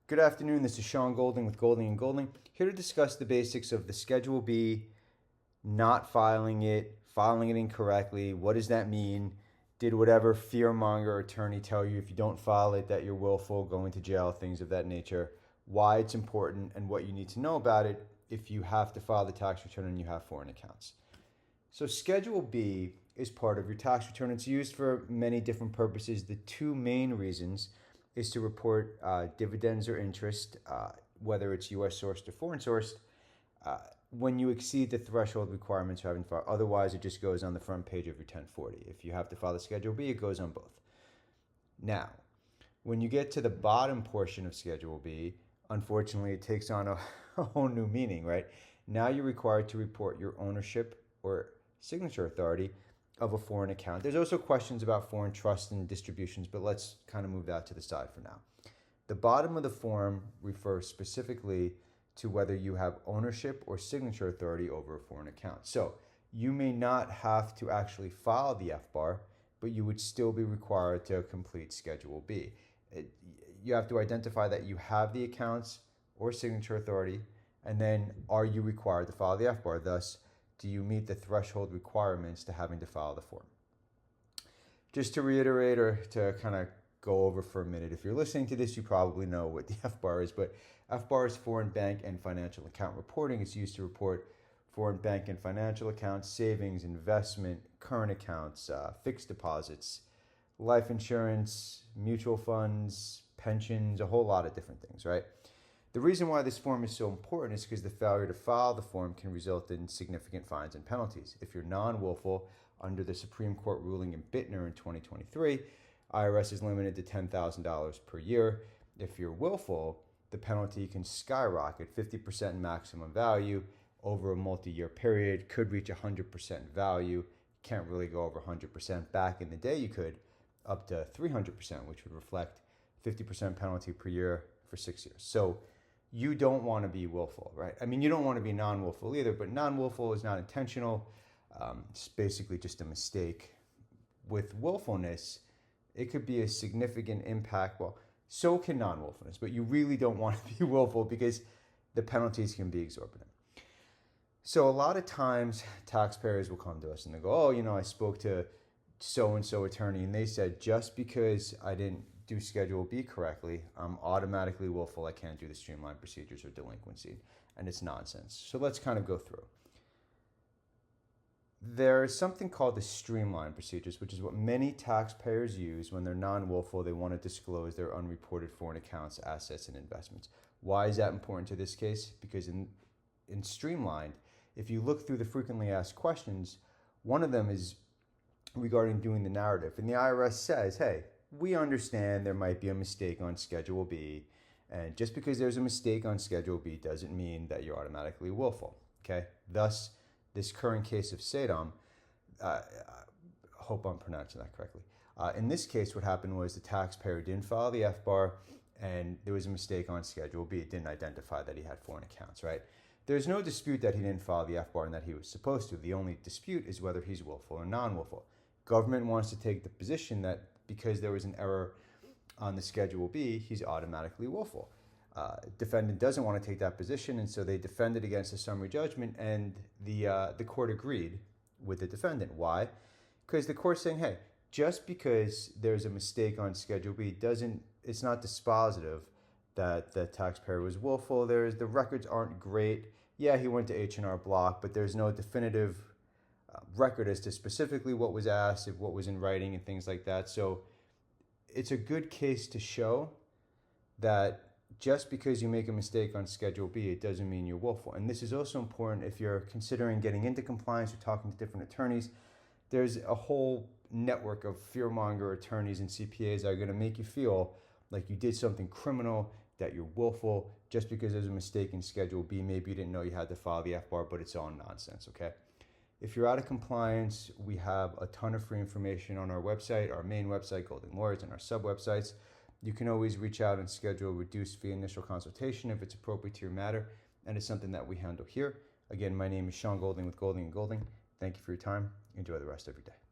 Good afternoon, this is Sean Golding with Golding & Golding, here to discuss the basics of the Schedule B, not filing it incorrectly. What does that mean? Did whatever fearmonger attorney tell you if you don't file it that you're willful, going to jail, things of that nature, why it's important, and what you need to know about it if you have to file the tax return and you have foreign accounts. So Schedule B is part of your tax return. It's used for many different purposes. The two main reasons is to report dividends or interest, whether it's U.S. sourced or foreign sourced, when you exceed the threshold requirements for having to file. Otherwise, it just goes on the front page of your 1040. If you have to file the Schedule B, it goes on both. Now, when you get to the bottom portion of Schedule B, unfortunately, it takes on a whole new meaning, right? Now you're required to report your ownership or signature authority of a foreign account. There's also questions about foreign trusts and distributions, but let's kind of move that to the side for now. The bottom of the form refers specifically to whether you have ownership or signature authority over a foreign account. So you may not have to actually file the FBAR, but you would still be required to complete Schedule B. You have to identify that you have the accounts or signature authority, and then are you required to file the FBAR? Thus, do you meet the threshold requirements to having to file the form? Just to reiterate or to kind of go over for a minute, if you're listening to this, you probably know what the FBAR is, but FBAR is Foreign Bank and Financial Account Reporting. It's used to report foreign bank and financial accounts, savings, investment, current accounts, fixed deposits, life insurance, mutual funds, pensions, a whole lot of different things, right? The reason why this form is so important is because the failure to file the form can result in significant fines and penalties. If you're non-willful, under the Supreme Court ruling in Bittner in 2023, IRS is limited to $10,000 per year. If you're willful, the penalty can skyrocket 50% maximum value over a multi-year period, could reach 100% value. Can't really go over 100%. Back in the day, you could up to 300%, which would reflect 50% penalty per year for 6 years. So you don't want to be willful, right? I mean, you don't want to be non-willful either, but non-willful is not intentional. It's basically just a mistake. With willfulness, it could be a significant impact. Well, so can non-willfulness, but you really don't want to be willful because the penalties can be exorbitant. So a lot of times taxpayers will come to us and they go, oh, I spoke to so-and-so attorney and they said just because I didn't do Schedule B correctly, I'm automatically willful. I can't do the Streamline Procedures or delinquency, and it's nonsense. So let's kind of go through. There's something called the Streamline Procedures, which is what many taxpayers use when they're non-willful. They want to disclose their unreported foreign accounts, assets, and investments. Why is that important to this case? Because in Streamlined, if you look through the frequently asked questions, one of them is regarding doing the narrative. And the IRS says, hey, we understand there might be a mistake on Schedule B, and just because there's a mistake on Schedule B doesn't mean that you're automatically willful, okay? Thus, this current case of Saydam, I hope I'm pronouncing that correctly. In this case, what happened was the taxpayer didn't file the FBAR, and there was a mistake on Schedule B. It didn't identify that he had foreign accounts, right? There's no dispute that he didn't file the FBAR and that he was supposed to. The only dispute is whether he's willful or non-willful. Government wants to take the position that because there was an error on the Schedule B, he's automatically willful. Defendant doesn't want to take that position, and so they defended against the summary judgment, and the court agreed with the defendant. Why? Because the court's saying, hey, just because there's a mistake on Schedule B it's not dispositive that the taxpayer was willful. The records aren't great. Yeah, he went to H&R Block, but there's no definitive record as to specifically what was asked, what was in writing, and things like that. So it's a good case to show that just because you make a mistake on Schedule B, it doesn't mean you're willful. And this is also important if you're considering getting into compliance or talking to different attorneys. There's a whole network of fearmonger attorneys and CPAs that are going to make you feel like you did something criminal, that you're willful, just because there's a mistake in Schedule B. Maybe you didn't know you had to file the FBAR, but it's all nonsense, okay? If you're out of compliance, we have a ton of free information on our website, our main website, Golding Lawyers, and our sub-websites. You can always reach out and schedule a reduced fee initial consultation if it's appropriate to your matter, and it's something that we handle here. Again, my name is Sean Golding with Golding & Golding. Thank you for your time. Enjoy the rest of your day.